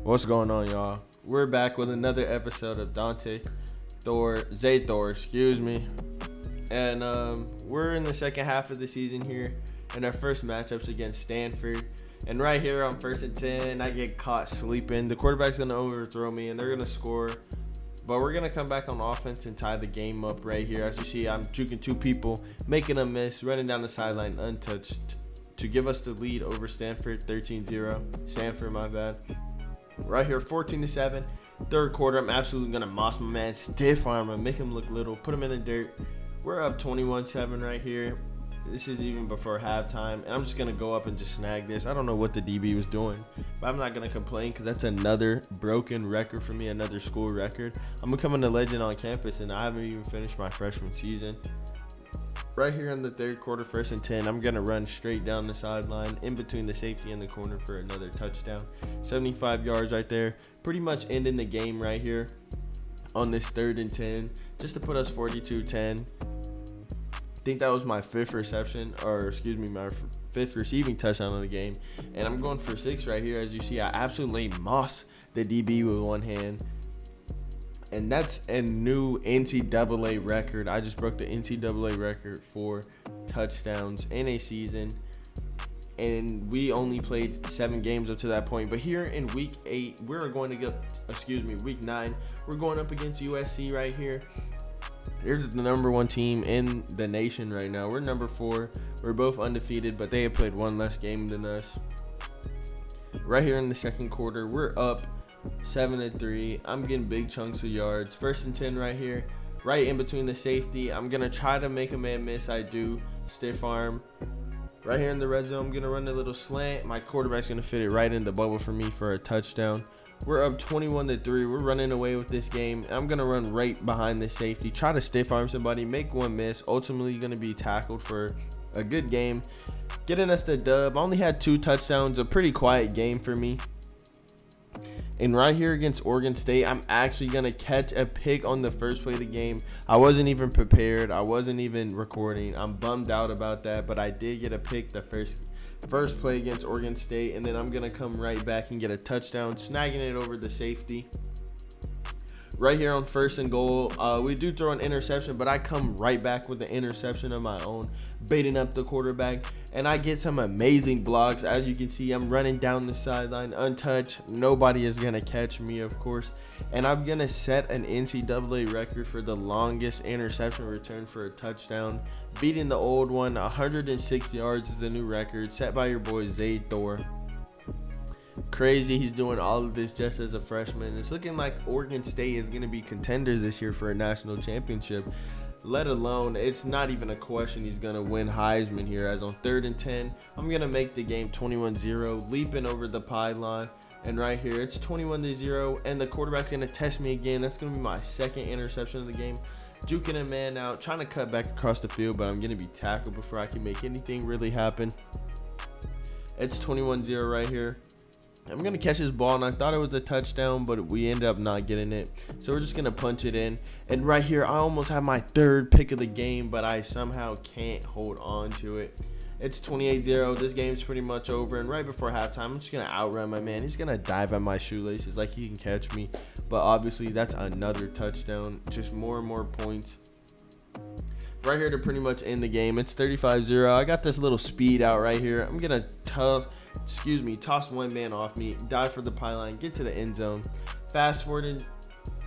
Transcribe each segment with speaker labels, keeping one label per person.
Speaker 1: What's going on, y'all? We're back with another episode of Thor, excuse me. And we're in the second half of the season here, and our first matchups against Stanford. And right here on 1st and 10, I get caught sleeping. The quarterback's going to overthrow me, and they're going to score. But we're going to come back on offense and tie the game up right here. As you see, I'm juking two people, making a miss, running down the sideline untouched to give us the lead over Stanford, 13-0. Stanford, my bad. Right here, 14-7. Third quarter, I'm absolutely going to moss my man, stiff arm him, make him look little, put him in the dirt. We're up 21-7 right here. This is even before halftime, and I'm just going to go up and just snag this. I don't know what the DB was doing, but I'm not going to complain because that's another broken record for me, another school record. I'm becoming a legend on campus, and I haven't even finished my freshman season. Right here in the third quarter, 1st and 10, I'm going to run straight down the sideline in between the safety and the corner for another touchdown. 75 yards right there. Pretty much ending the game right here on this 3rd and 10 just to put us 42-10. I think that was my fifth receiving touchdown of the game. And I'm going for 6 right here. As you see, I absolutely moss the DB with one hand. And that's a new NCAA record. I just broke the NCAA record for touchdowns in a season. And we only played 7 games up to that point. But here in week 9, we're going up against USC right here. They're the number 1 team in the nation right now. We're number 4. We're both undefeated, but they have played 1 less game than us. Right here in the second quarter, we're up 7-3. I'm getting big chunks of yards. 1st and 10 right here, right in between the safety. I'm gonna try to make a man miss. I do. Stiff arm. Right here in the red zone, I'm gonna run a little slant. My quarterback's gonna fit it right in the bubble for me for a touchdown. We're up 21-3. We're running away with this game. I'm gonna run right behind the safety, try to stiff arm somebody, make one miss. Ultimately gonna be tackled for a good game, getting us the dub. I only had 2 touchdowns, a pretty quiet game for me. And right here against Oregon State, I'm actually going to catch a pick on the first play of the game. I wasn't even prepared. I wasn't even recording. I'm bummed out about that, but I did get a pick the first play against Oregon State, and then I'm going to come right back and get a touchdown, snagging it over the safety. Right here on 1st and goal, we do throw an interception, but I come right back with the interception of my own, baiting up the quarterback, and I get some amazing blocks. As you can see, I'm running down the sideline untouched. Nobody is going to catch me, of course, and I'm going to set an NCAA record for the longest interception return for a touchdown, beating the old one. 106 yards is the new record set by your boy Thor. Crazy, he's doing all of this just as a freshman. It's looking like Oregon State is going to be contenders this year for a national championship, let alone it's not even a question he's going to win Heisman here. As on 3rd and 10, I'm going to make the game 21-0, leaping over the pylon. And right here, it's 21-0, and the quarterback's going to test me again. That's going to be my 2nd interception of the game. Juking a man out, trying to cut back across the field, but I'm going to be tackled before I can make anything really happen. It's 21-0 right here. I'm going to catch this ball, and I thought it was a touchdown, but we ended up not getting it. So we're just going to punch it in. And right here, I almost have my 3rd pick of the game, but I somehow can't hold on to it. It's 28-0. This game's pretty much over. And right before halftime, I'm just going to outrun my man. He's going to dive at my shoelaces like he can catch me. But obviously, that's another touchdown. Just more and more points. Right here to pretty much end the game. It's 35-0. I got this little speed out right here. I'm going to toss one man off me, dive for the pylon, get to the end zone. Fast forwarding,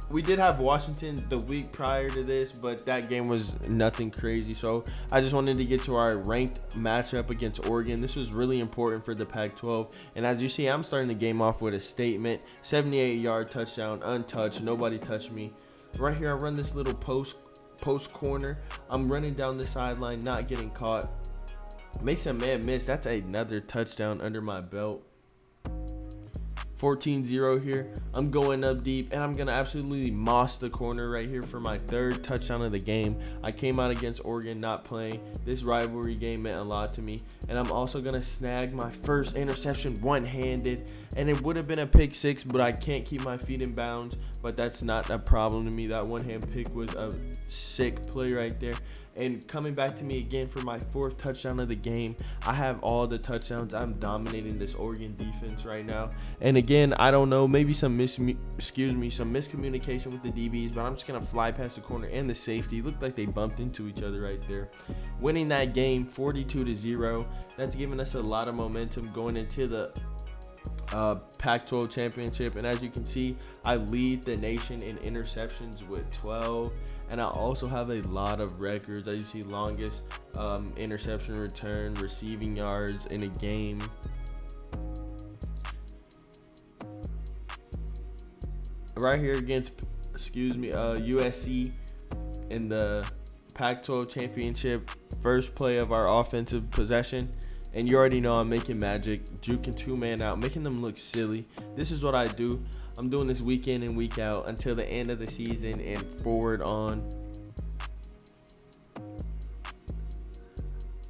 Speaker 1: we did have Washington the week prior to this, but that game was nothing crazy. So I just wanted to get to our ranked matchup against Oregon. This was really important for the Pac-12. And as you see, I'm starting the game off with a statement. 78-yard touchdown, untouched. Nobody touched me. Right here, I run this little post corner. I'm running down the sideline, not getting caught. Makes a man miss. That's another touchdown under my belt. 14-0 here. I'm going up deep, and I'm going to absolutely moss the corner right here for my 3rd touchdown of the game. I came out against Oregon not playing. This rivalry game meant a lot to me, and I'm also going to snag my 1st interception one-handed. and it would have been a pick six, but I can't keep my feet in bounds. But that's not a problem to me. That one-hand pick was a sick play right there. And coming back to me again for my 4th touchdown of the game. I have all the touchdowns. I'm dominating this Oregon defense right now. And again, I don't know, maybe some miscommunication with the DBs, but I'm just gonna fly past the corner and the safety. Looked like they bumped into each other right there. Winning that game 42-0. That's giving us a lot of momentum going into the Pac-12 championship. And as you can see, I lead the nation in interceptions with 12, and I also have a lot of records. As you see, longest interception return, receiving yards in a game. Right here against USC in the Pac-12 championship, first play of our offensive possession. And you already know I'm making magic, juking 2-man out, making them look silly. This is what I do. I'm doing this week in and week out until the end of the season and forward on.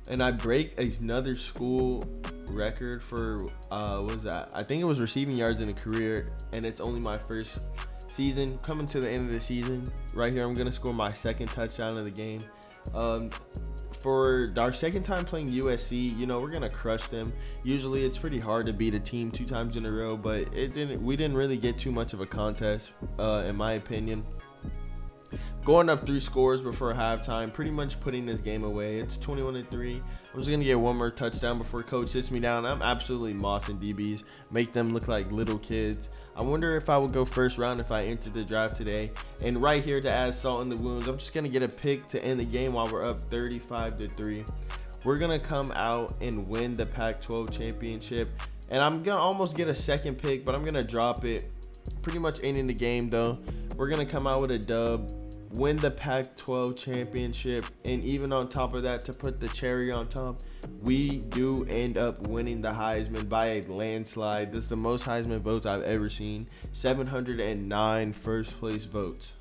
Speaker 1: And I break another school record for, what was that? I think it was receiving yards in a career, and it's only my first season. Coming to the end of the season, right here, I'm going to score my 2nd touchdown of the game. For our 2nd time playing USC, you know, we're gonna crush them. Usually it's pretty hard to beat a team 2 times in a row, but we didn't really get too much of a contest, in my opinion. Going up 3 scores before halftime, pretty much putting this game away. It's 21-3. I'm just gonna get one more touchdown before coach sits me down. I'm absolutely mossing DBs, make them look like little kids. I wonder if I would go first round if I entered the draft today. And right here, to add salt in the wounds, I'm just gonna get a pick to end the game while we're up 35-3. We're gonna come out and win the Pac-12 championship, and I'm gonna almost get a 2nd pick, but I'm gonna drop it. Pretty much ending the game though. We're gonna come out with a dub, win the Pac-12 championship, and even on top of that, to put the cherry on top, we do end up winning the Heisman by a landslide. This is the most Heisman votes I've ever seen. 709 first place votes.